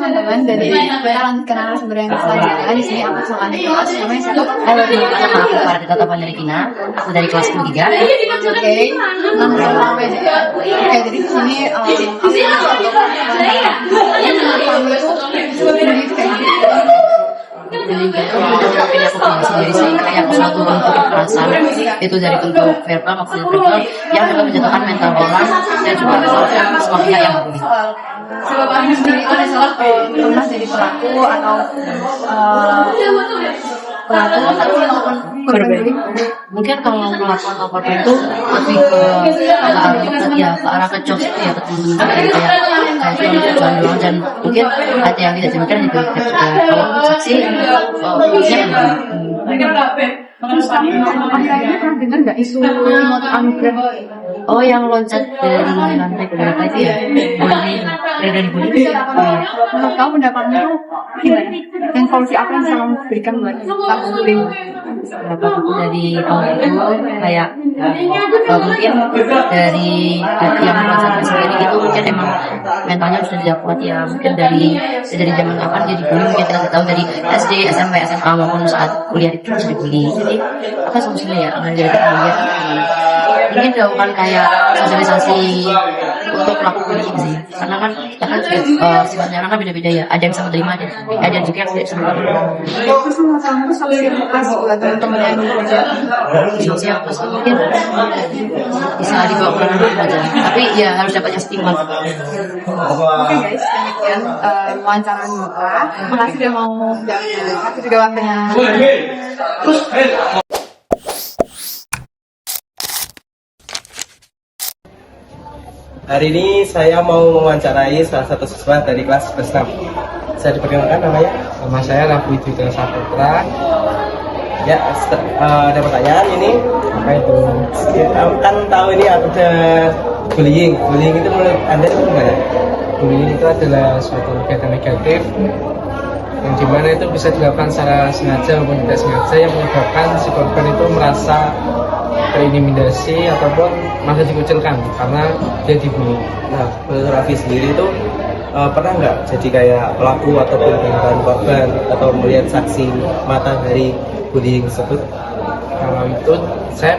teman-teman, jadi kita lanjutkan narasumber yang selanjutnya. Di sini aku sama adik kelas, namanya siapa? Halo, perkenalkan nama aku Farah Tetapan dari Kina. Aku dari kelas 3. Oke, nama aja. Oke, jadi di sini aku kamu itu bullying kayak gitu. Bullying itu mungkin aku punya sendiri sih, kayak satu bentuk kekerasan itu dari bentuk verbal maupun verbal yang dapat menjatuhkan mental orang dan juga semua pihak yang bully. Kamu sendiri itu misalnya pernah jadi pelaku atau pelaku tapi melakukan korban bullying? Mungkin kalau melakukan atau korban itu lebih ke arah ke jokes itu ya ke teman-teman kayak cuma tujuan doang, dan mungkin ada yang tidak demikian juga kalau saksi Terus kamu kayaknya pernah dengar nggak isu Timothy Anugrah? oh yang loncat dari lantai berapa itu ya, bullying dari bullying. Menurut kamu pendapatnya itu gimana? Dan solusi apa yang bisa kamu berikan buat kamu bullying? Berapa aku dari tahun itu kayak mungkin dari yang loncat sendiri itu mungkin emang mentalnya sudah tidak kuat ya, mungkin dari zaman kapan jadi bullying mungkin kita tahu dari SD, SMP, SMA maupun saat kuliah itu sudah dibully. Jadi apa solusinya ya? Dari kemudian ingin dilakukan kayak sosialisasi untuk pelaku bullying sih, karena kan kita kan juga sifatnya orang kan beda-beda ya, ada yang bisa menerima ada juga yang tidak bisa menerima. Terus kamu solusi apa sih buat teman-teman yang bekerja? Solusi apa sih? Mungkin bisa dibawa ke ranah hukum aja, tapi ya harus dapat stigma. Oke guys, demikian wawancara kita. Makasih udah mau jawab. Aku juga waktunya. Hari ini saya mau mewawancarai salah satu siswa dari kelas 11. Saya diperkenalkan namanya? Nama saya Rafi Dwi Saputra. Ya, ada pertanyaan ini. Apa itu? Kan tahu ini ada bullying. Bullying itu menurut Anda itu gimana? Bullying itu adalah suatu kegiatan negatif yang dimana itu bisa dilakukan secara sengaja maupun tidak sengaja, yang menyebabkan si korban itu merasa terintimidasi ataupun merasa dikucilkan karena dia dibully. Nah, menurut Raffi sendiri itu pernah nggak jadi kayak pelaku ataupun bukan korban atau melihat saksi mata dari bullying tersebut? Kalau itu saya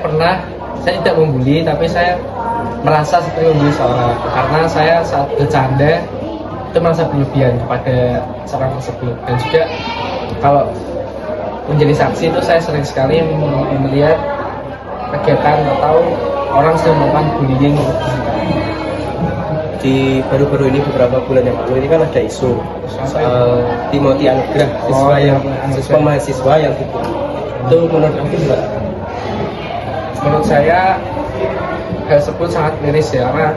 tidak membuli, tapi saya merasa seperti membuli seorang, karena saya saat bercanda itu merasa berlebihan kepada seorang tersebut. Dan juga kalau menjadi saksi itu saya sering sekali melihat kegiatan atau orang sedang melakukan bullying. Di baru-baru ini beberapa bulan yang lalu ini kan ada isu soal Timothy Anugrah, siswa mahasiswa yang dibully. Itu menurut kamu juga? Menurut saya hal tersebut sangat miris ya, karena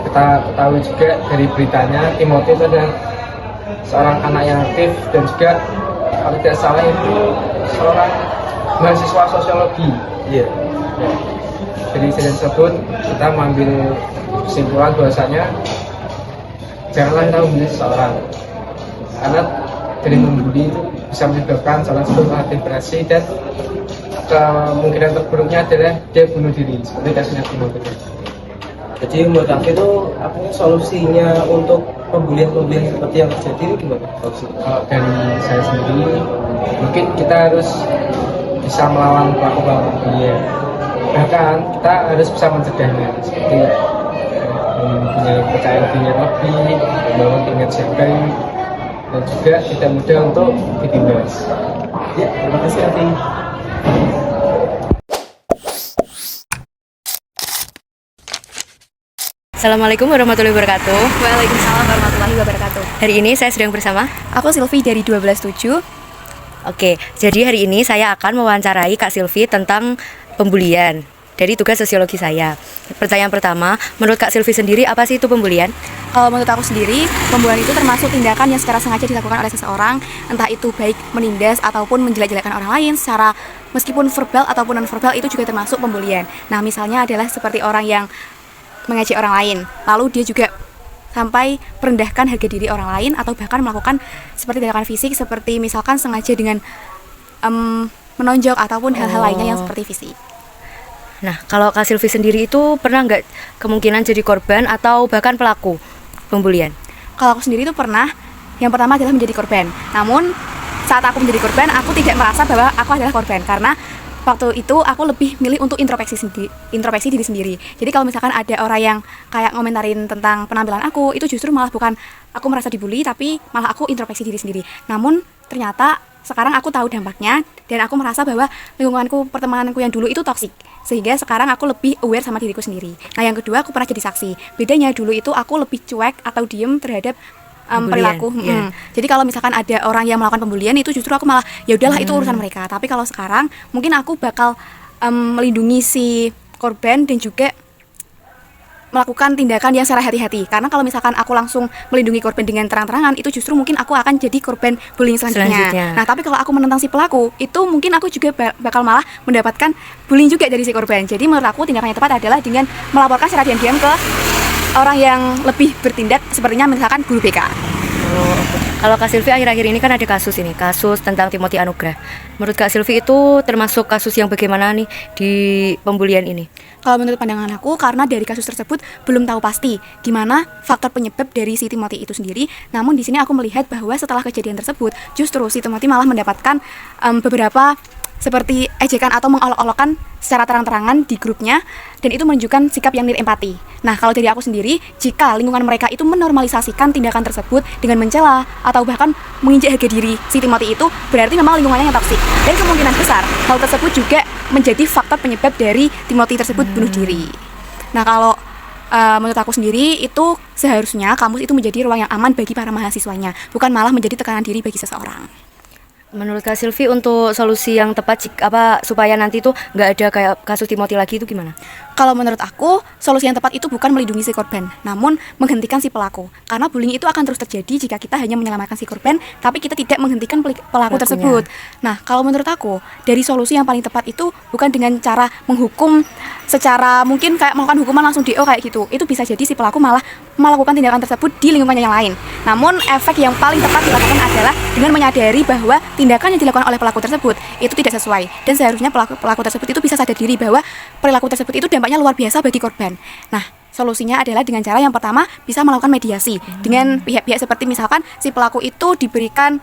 kita ketahui juga dari beritanya Timothy itu adalah seorang anak yang aktif dan juga kalau tidak salah itu seorang mahasiswa sosiologi. Iya. Ya. Dari insiden tersebut kita mengambil kesimpulan bahwasanya janganlah kita membuli seseorang, karena dari membuli itu bisa menyebabkan salah satu depresi, dan kemungkinan terburuknya adalah dia bunuh diri seperti kasusnya Timothy. Jadi menurut aku itu apa solusinya untuk pembulian seperti yang terjadi ini gimana? Kalau dari saya sendiri, mungkin kita harus bisa melawan pelaku bullying. Bahkan kita harus bisa mencegahnya, seperti mempunyai kepercayaan diri yang lebih, membangun image yang baik, dan juga tidak mudah untuk ditindas. Ya, terima kasih Raffi. Assalamualaikum warahmatullahi wabarakatuh. Waalaikumsalam warahmatullahi wabarakatuh. Hari ini saya sedang bersama. Aku Silvi dari 127. Oke, jadi hari ini saya akan mewawancarai Kak Silvi tentang pembulian dari tugas sosiologi saya. Pertanyaan pertama, menurut Kak Silvi sendiri apa sih itu pembulian? Kalau menurut aku sendiri, pembulian itu termasuk tindakan yang secara sengaja dilakukan oleh seseorang, entah itu baik menindas ataupun menjelek-jelekan orang lain secara meskipun verbal ataupun non-verbal, itu juga termasuk pembulian. Nah, misalnya adalah seperti orang yang mengejek orang lain, lalu dia juga sampai merendahkan harga diri orang lain, atau bahkan melakukan seperti tindakan fisik, seperti misalkan sengaja dengan menonjok ataupun hal-hal lainnya yang seperti fisik. Nah, kalau Kak Silvi sendiri itu pernah nggak kemungkinan jadi korban atau bahkan pelaku pembulian? Kalau aku sendiri itu pernah, Yang pertama adalah menjadi korban. Namun saat aku menjadi korban, aku tidak merasa bahwa aku adalah korban karena waktu itu aku lebih milih untuk introspeksi diri sendiri. Jadi kalau misalkan ada orang yang kayak ngomentarin tentang penampilan aku, itu justru malah bukan aku merasa dibully, tapi malah aku introspeksi diri sendiri. Namun ternyata sekarang aku tahu dampaknya dan aku merasa bahwa lingkunganku, pertemananku yang dulu itu toksik. Sehingga sekarang aku lebih aware sama diriku sendiri. Nah, yang kedua aku pernah jadi saksi. Bedanya dulu itu aku lebih cuek atau diem terhadap perilaku. Jadi kalau misalkan ada orang yang melakukan pembulian, itu justru aku malah ya udahlah itu urusan mereka. Tapi kalau sekarang mungkin aku bakal melindungi si korban dan juga melakukan tindakan yang secara hati-hati. Karena kalau misalkan aku langsung melindungi korban dengan terang-terangan, itu justru mungkin aku akan jadi korban bullying selanjutnya. Nah, tapi kalau aku menentang si pelaku, itu mungkin aku juga bakal malah mendapatkan bullying juga dari si korban. Jadi menurut aku tindakan yang tepat adalah dengan melaporkan secara diam-diam ke orang yang lebih bertindak, sepertinya misalkan guru BK. Kalau Kak Silvi akhir-akhir ini kan ada kasus tentang Timothy Anugrah. Menurut Kak Silvi itu termasuk kasus yang bagaimana nih di pembulian ini? Kalau menurut pandangan aku, karena dari kasus tersebut belum tahu pasti gimana faktor penyebab dari si Timothy itu sendiri. Namun di sini aku melihat bahwa setelah kejadian tersebut, justru si Timothy malah mendapatkan beberapa seperti ejekan atau mengolok-olokkan secara terang-terangan di grupnya, dan itu menunjukkan sikap yang nir empati. Nah, kalau dari aku sendiri, jika lingkungan mereka itu menormalisasikan tindakan tersebut dengan mencela atau bahkan menginjak harga diri si Timothy itu, berarti memang lingkungannya yang toksik. Dan kemungkinan besar hal tersebut juga menjadi faktor penyebab dari Timothy tersebut bunuh diri. Nah, kalau menurut aku sendiri itu seharusnya kampus itu menjadi ruang yang aman bagi para mahasiswanya, bukan malah menjadi tekanan diri bagi seseorang. Menurut Kak Silvi untuk solusi yang tepat supaya nanti tuh nggak ada kayak kasus Timothy lagi itu gimana? Kalau menurut aku, solusi yang tepat itu bukan melindungi si korban, namun menghentikan si pelaku. Karena bullying itu akan terus terjadi jika kita hanya menyelamatkan si korban, tapi kita tidak menghentikan pelaku tersebut. Nah, kalau menurut aku, dari solusi yang paling tepat itu bukan dengan cara menghukum secara mungkin kayak melakukan hukuman langsung DO kayak gitu. Itu bisa jadi si pelaku malah melakukan tindakan tersebut di lingkungannya yang lain. Namun, efek yang paling tepat dilakukan adalah dengan menyadari bahwa tindakan yang dilakukan oleh pelaku tersebut itu tidak sesuai. Dan seharusnya pelaku tersebut itu bisa sadar diri bahwa perilaku tersebut itu dampaknya luar biasa bagi korban. Nah, solusinya adalah dengan cara yang pertama bisa melakukan mediasi dengan pihak-pihak seperti misalkan si pelaku itu diberikan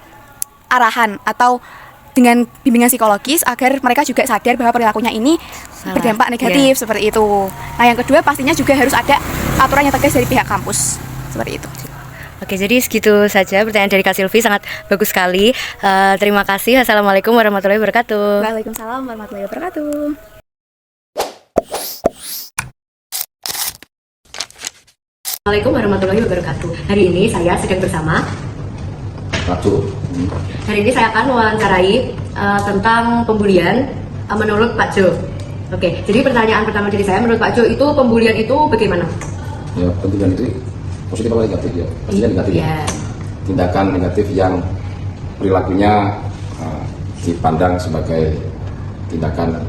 arahan atau dengan bimbingan psikologis agar mereka juga sadar bahwa perilakunya ini berdampak negatif seperti itu. Nah, yang kedua pastinya juga harus ada aturan yang tegas dari pihak kampus seperti itu. Oke, jadi segitu saja pertanyaan dari Kak Silvi, sangat bagus sekali. Terima kasih. Assalamualaikum warahmatullahi wabarakatuh. Waalaikumsalam warahmatullahi wabarakatuh. Assalamualaikum warahmatullahi wabarakatuh. Hari ini saya sedang bersama Hari ini saya akan mewawancarai tentang pembulian menurut Pak Jo. Oke, jadi pertanyaan pertama dari saya, menurut Pak Jo itu pembulian itu bagaimana? Ya, pembulian itu positif atau negatif ya? Pastinya negatif ya. Tindakan negatif yang perilakunya dipandang sebagai tindakan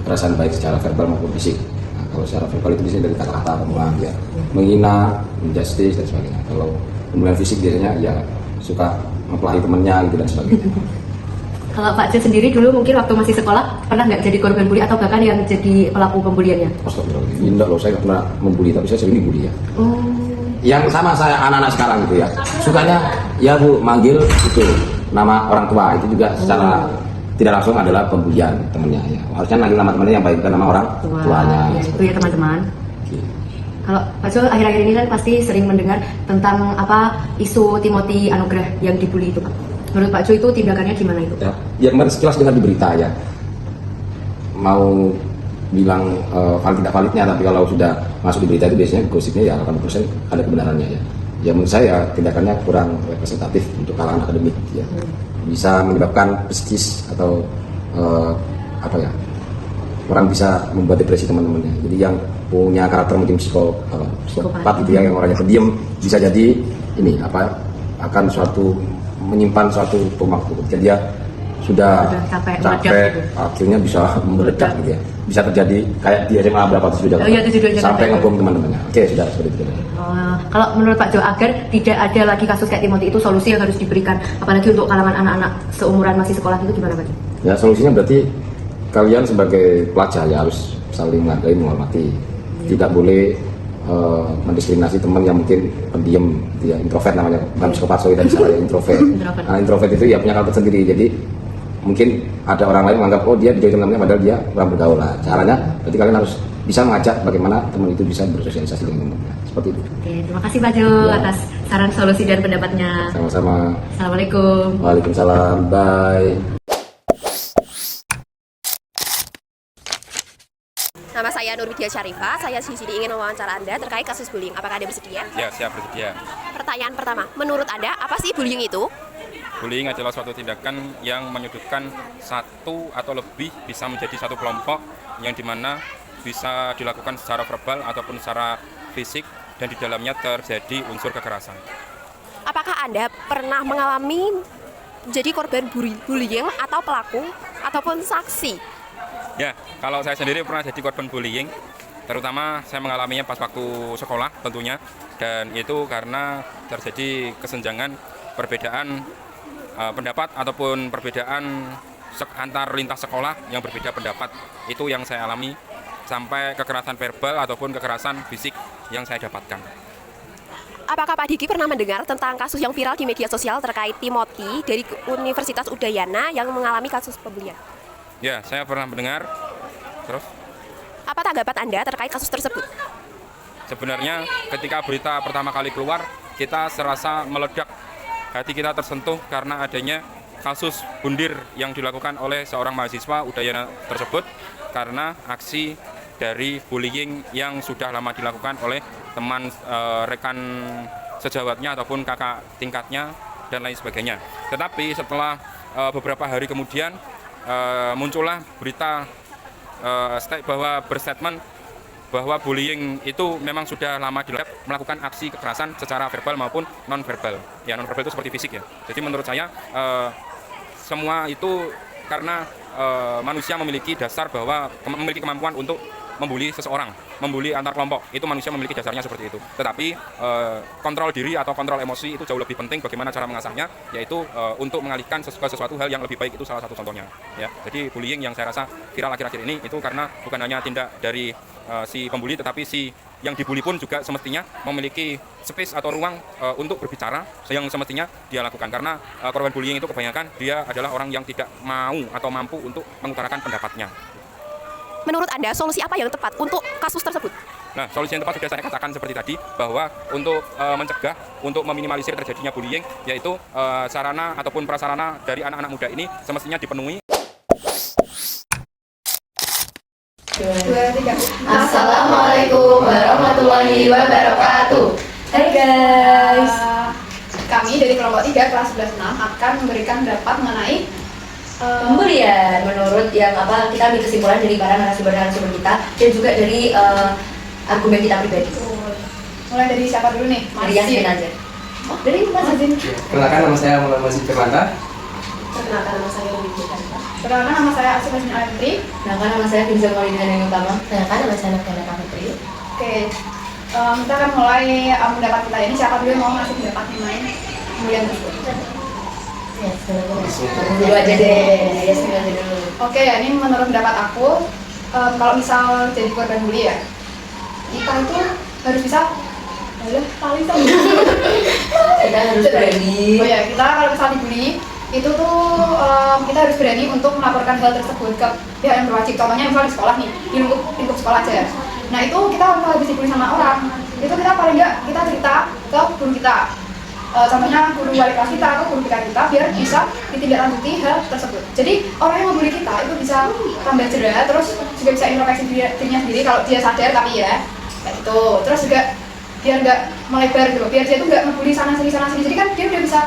kekerasan baik secara verbal maupun fisik. Nah, kalau secara verbal itu biasanya dari kata-kata omongan ya, menghina, injustice dan sebagainya. Kalau pembulian fisik biasanya ya suka mempelahi temannya gitu dan sebagainya. Kalau Pak Jo sendiri dulu mungkin waktu masih sekolah pernah nggak jadi korban bully atau bahkan yang jadi pelaku pembuliannya? Astagfirullah, enggak loh, saya nggak pernah membuli, tapi saya sering dibully ya. Yang sama saya anak-anak sekarang gitu ya, sukanya ya Bu manggil itu nama orang tua, itu juga secara tidak langsung adalah pembulian temannya ya. Harusnya manggil nama temannya yang baik, bukan nama orang tuanya. Ya, itu ya teman-teman. Kalau Pak Jo akhir-akhir ini kan pasti sering mendengar tentang isu Timothy Anugrah yang dibully itu Pak. Menurut Pak Jo itu tindakannya gimana itu? Ya kemarin sekilas dengar di berita ya. Mau bilang valid tidak validnya, tapi kalau sudah masuk di berita itu biasanya gosipnya ya 80% ada kebenarannya ya. Ya menurut saya tindakannya kurang representatif untuk kalangan akademik ya. Bisa menyebabkan psikis atau orang bisa membuat depresi teman-temannya. Jadi yang punya karakter mungkin psikopat gitu ya, yang orangnya pendiam, bisa jadi ini akan menyimpan suatu waktu ketika dia sudah capek akhirnya bisa meledak gitu ya. Bisa terjadi kayak di SMA berapa sudah sampai ngebom teman-temannya. Oke, sudah seperti itu. Kalau menurut Pak Jo, agar tidak ada lagi kasus kayak Timothy itu, solusi yang harus diberikan apalagi untuk kalangan anak-anak seumuran masih sekolah itu gimana Pak Jo? Ya, solusinya berarti kalian sebagai pelajar ya harus saling menghargai, menghormati. Tidak boleh mendiskriminasi teman yang mungkin pendiam, gitu ya, introvert namanya, bukan psikopat, dan misalnya introvert. Nah, introvert itu ya punya karakter sendiri, jadi mungkin ada orang lain menganggap oh dia dijauhi teman-temannya padahal dia kurang bergaul. Lah caranya berarti kalian harus bisa mengajak bagaimana teman itu bisa bersosialisasi dengan temannya, seperti itu. Oke, terima kasih Pak Jo atas saran, solusi, dan pendapatnya. Sama-sama. Assalamualaikum. Waalaikumsalam. Bye. Nama saya Nurwidia Syarifah, saya di sini ingin mewawancara Anda terkait kasus bullying. Apakah Anda bersedia? Ya, siap bersedia. Pertanyaan pertama, menurut Anda apa sih bullying itu? Bullying adalah suatu tindakan yang menyudutkan satu atau lebih, bisa menjadi satu kelompok yang dimana bisa dilakukan secara verbal ataupun secara fisik, dan di dalamnya terjadi unsur kekerasan. Apakah Anda pernah mengalami jadi korban bullying atau pelaku ataupun saksi? Ya, kalau saya sendiri pernah jadi korban bullying, terutama saya mengalaminya pas waktu sekolah tentunya, dan itu karena terjadi kesenjangan perbedaan pendapat ataupun perbedaan antar lintas sekolah yang berbeda pendapat. Itu yang saya alami, sampai kekerasan verbal ataupun kekerasan fisik yang saya dapatkan. Apakah Pak Diki pernah mendengar tentang kasus yang viral di media sosial terkait Timothy dari Universitas Udayana yang mengalami kasus pembulian? Ya, saya pernah mendengar. Terus? Apa tanggapan Anda terkait kasus tersebut? Sebenarnya ketika berita pertama kali keluar, kita serasa meledak. Hati kita tersentuh karena adanya kasus bundir yang dilakukan oleh seorang mahasiswa Udayana tersebut, karena aksi dari bullying yang sudah lama dilakukan oleh teman rekan sejawatnya ataupun kakak tingkatnya dan lain sebagainya. Tetapi setelah beberapa hari kemudian muncullah berita berstatement bahwa bullying itu memang sudah lama dilakukan, melakukan aksi kekerasan secara verbal maupun non-verbal. Ya, non-verbal itu seperti fisik ya. Jadi menurut saya semua itu karena manusia memiliki dasar bahwa memiliki kemampuan untuk membuli seseorang, membuli antar kelompok. Itu manusia memiliki dasarnya seperti itu. Tetapi kontrol diri atau kontrol emosi itu jauh lebih penting. Bagaimana cara mengasahnya, yaitu untuk mengalihkan ke sesuatu hal yang lebih baik, itu salah satu contohnya. Ya, jadi bullying yang saya rasa viral akhir-akhir ini itu karena bukan hanya tindak dari si pembuli, tetapi si yang dibully pun juga semestinya memiliki space atau ruang untuk berbicara yang semestinya dia lakukan. Karena korban bullying itu kebanyakan dia adalah orang yang tidak mau atau mampu untuk mengutarakan pendapatnya. Menurut Anda, solusi apa yang tepat untuk kasus tersebut? Nah, solusi yang tepat sudah saya katakan seperti tadi, bahwa untuk mencegah, untuk meminimalisir terjadinya bullying, yaitu sarana ataupun prasarana dari anak-anak muda ini semestinya dipenuhi. Assalamualaikum warahmatullahi wabarakatuh. Hai guys, kami dari kelompok 3 kelas 11-6 akan memberikan pendapat mengenai pembulian menurut yang kita ambil kesimpulan dari para narasumber kita dan juga dari argumen kita pribadi. Mulai dari siapa dulu nih? Dari Yasmin aja. Oh, dari Mas Azin. Perkenalkan, nama saya Muhammad Firmanta. Perkenalkan, nama saya Ruby Firmanta. Perkenalkan, nama saya Asif Azmin Alentri. Perkenalkan, nama saya Firza Maulidina yang utama. Perkenalkan, nama saya Nafkana Putri. Oke, kita akan mulai pendapat kita ini. Siapa dulu yang mau ngasih pendapat mengenai pembulian tersebut? Ya, Dulu aja deh, Yasmin aja dulu. Oke, ya, ini menurut pendapat aku, kalau misal jadi korban bully ya, kita itu harus bisa paling Kita harus berani. Oh ya, kita kalau misal dibully itu tuh kita harus berani untuk melaporkan hal tersebut ke pihak yang berwajib. Contohnya misal di sekolah nih, di lingkup sekolah aja. Nah itu kita kalau habis dibully sama orang, itu kita paling nggak kita cerita ke guru kita. Contohnya guru wali kelas kita atau guru kita biar bisa ditindaklanjuti hal tersebut. Jadi orang yang membuli kita itu bisa tambah jera, terus juga bisa introspeksi dirinya sendiri kalau dia sadar, tapi ya kayak gitu. Terus juga biar nggak melebar gitu, biar dia tuh nggak membuli sana sini. Jadi kan dia udah bisa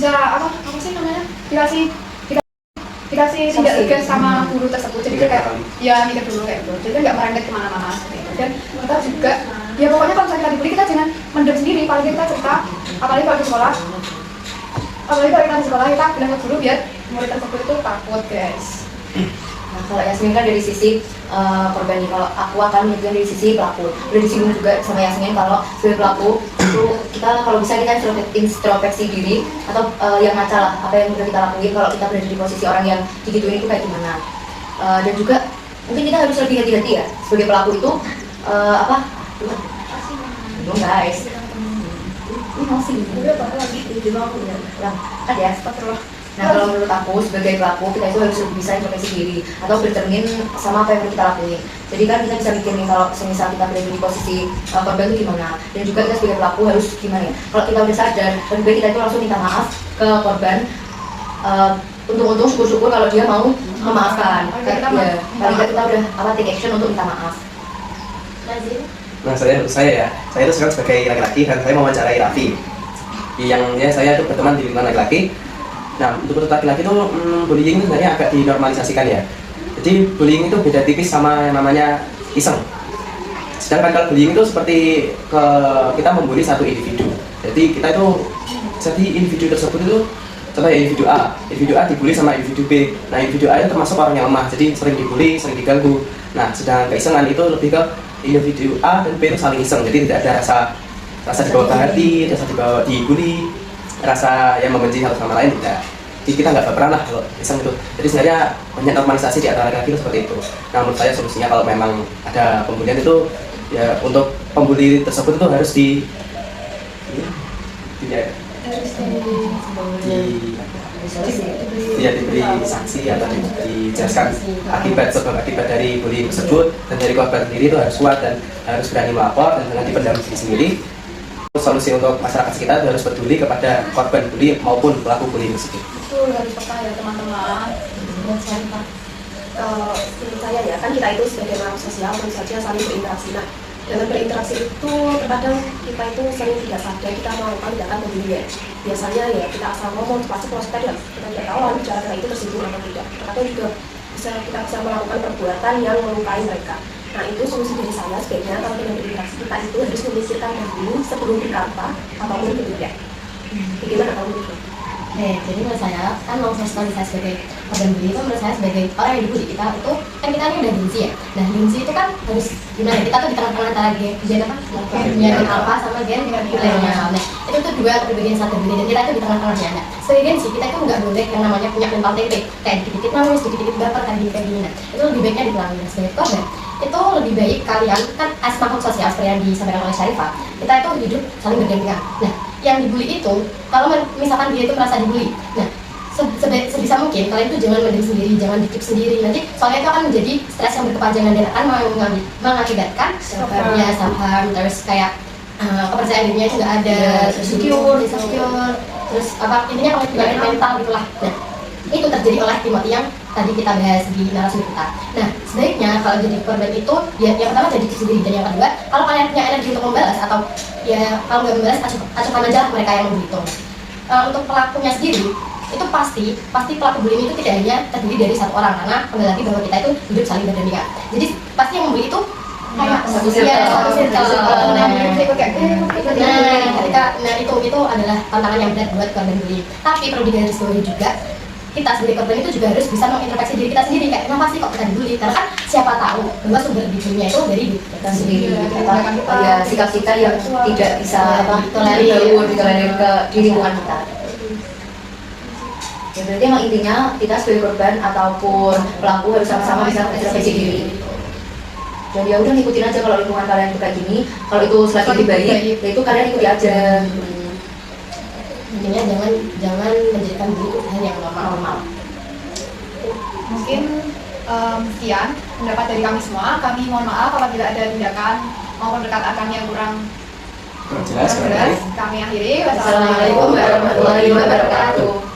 apa sih namanya, dikasih tidak tegas sama guru tersebut. Jadi kayak ya mikir dulu kayak gitu, jadi nggak merembet kemana-mana gitu. Dan kita juga ya pokoknya kalau misalnya kita dibully kita jangan mendem sendiri, apalagi kita cerita, apalagi kalau di sekolah kita bilang ke guru biar murid tersebut itu takut guys. Nah, kalau Yasmin kan dari sisi korban nih, kalau aku akan menunjukkan dari sisi pelaku. Udah disinggung juga sama Yasmin kalau sebagai pelaku itu kita kalau bisa kita introspeksi diri atau yang ngaca lah apa yang udah kita lakuin kalau kita berada di posisi orang yang digituin itu kayak gimana. Dan juga mungkin kita harus lebih hati-hati ya sebagai pelaku itu Belum guys. Ini masih kan ya. Nah kalau menurut aku sebagai pelaku kita itu harus lebih bisa introspeksi diri atau bercermin sama apa yang kita lakuin. Jadi kan kita bisa mikir nih kalau semisal kita berada di posisi korban itu gimana, dan juga kita sebagai pelaku harus gimana ya. Kalau kita udah sadar, lebih baik kita itu langsung minta maaf ke korban. Untung-untung syukur-syukur kalau dia mau memaafkan. Ya, paling kita udah take action untuk minta maaf. Nah saya itu sekarang sebagai laki-laki dan saya mewawancarai Raffi yang saya itu berteman di lingkungan laki-laki. Nah untuk laki-laki itu bullying itu sebenarnya agak dinormalisasikan ya. Jadi bullying itu beda tipis sama yang namanya iseng. Sedangkan kalau bullying itu seperti kita membuli satu individu. Jadi kita itu individu tersebut itu contohnya individu A dibully sama individu B. Nah individu A itu termasuk orang yang lemah, jadi sering dibully, sering diganggu. Nah sedangkan keisengan itu lebih ke individu A dan B itu saling iseng, jadi tidak ada rasa dibawa ke hati, rasa dibawa dibully, rasa yang membenci satu sama lain tidak. Jadi kita nggak baperan lah kalau iseng itu. Jadi sebenarnya banyak normalisasi di antara laki-laki itu seperti itu. Nah menurut saya solusinya kalau memang ada pembulian itu ya untuk pembuli tersebut itu harus diberi sanksi atau dijelaskan sebab akibat dari bullying tersebut, dan dari korban sendiri itu harus kuat dan harus berani melapor dan jangan dipendam sendiri. Solusi untuk masyarakat sekitar harus peduli kepada korban bully maupun pelaku bullying tersebut. Betul, harus peka ya teman-teman. Menurut saya ya, kan kita itu sebagai makhluk sosial tentu saja saling berinteraksi. Nah, dengan berinteraksi itu terkadang kita itu sering tidak sadar kita melakukan tindakan pembulian. Biasanya ya kita asal ngomong pasti proses tadi kita tidak tahu cara itu tersinggung atau tidak. Atau juga kita bisa melakukan perbuatan yang melukai mereka. Nah itu solusi dari saya sebaiknya kalau dengan berinteraksi kita itu harus memikirkan dulu sebelum berkata ataupun bertindak. Bagaimana kamu itu? Jadi menurut saya kan saya sebagai korban bully itu menurut saya sebagai orang yang dibully kita itu kan kita ini udah gengsi ya. Nah gengsi itu kan harus gimana, kita tuh di tengah-tengah antara gen apa? Gen alpha sama gen milenial. Nah itu tuh dua bagian satu gini dan kita itu di tengah-tengahnya. Nah sebagai gengsi kita itu nggak boleh yang namanya punya mental tempe kayak dikit-dikit nangis, dikit-dikit baper kayak gini. Nah itu lebih baiknya dipelangi. Sebagai korban itu lebih baik kalian kan as makhluk sosial seperti yang disampaikan oleh Syarifah, kita itu hidup saling berdampingan. Nah yang dibully itu kalau misalkan dia itu merasa dibully, nah sebisa mungkin kalian itu jangan mendem sendiri, jangan dikip sendiri, nanti soalnya itu akan menjadi stres yang berkepanjangan dan akan mengakibatkan ya saham, terus kayak kepercayaan dirinya itu nggak ada, insecure, terus apa intinya kalau penyakit mental gitulah. Nah itu terjadi oleh Timothy yang tadi kita bahas di narasumber kita. Nah sebaiknya kalau jadi korban itu ya yang pertama jadi diri sendiri, dan yang kedua kalau kalian punya energi untuk membalas atau ya kalau nggak membalas acuhkan aja mereka yang membunuh. Untuk pelakunya sendiri itu pasti pelaku bullying itu tidak hanya terdiri dari satu orang, karena kembali lagi bahwa kita itu hidup saling berdampingan. Jadi pasti yang membuli itu kayak satu circle. Nah itu adalah tantangan yang berat buat korban bullying. Tapi perlu digarisbawahi juga kita sebagai korban itu juga harus bisa mengintrospeksi diri kita sendiri, kayak kenapa sih kok kita dibully, karena kan siapa tahu bahwa sumber dibullynya itu dari diri kita sendiri. Ya sikap kita yang tidak bisa ditolerir ke di lingkungan kita. Ya berarti emang intinya kita sebagai korban ataupun pelaku harus sama-sama bisa mengintrospeksi diri. Jadi ya udah ngikutin aja kalau lingkungan kalian itu kayak gini, kalau itu selagi lebih baik, ya itu kalian ikuti aja. Intinya jangan menjadikan diri itu hal yang normal. Mungkin sekian pendapat dari kami semua. Kami mohon maaf apabila ada tindakan maupun perkataan yang kurang jelas. Kami akhiri. Wassalamualaikum warahmatullahi wabarakatuh.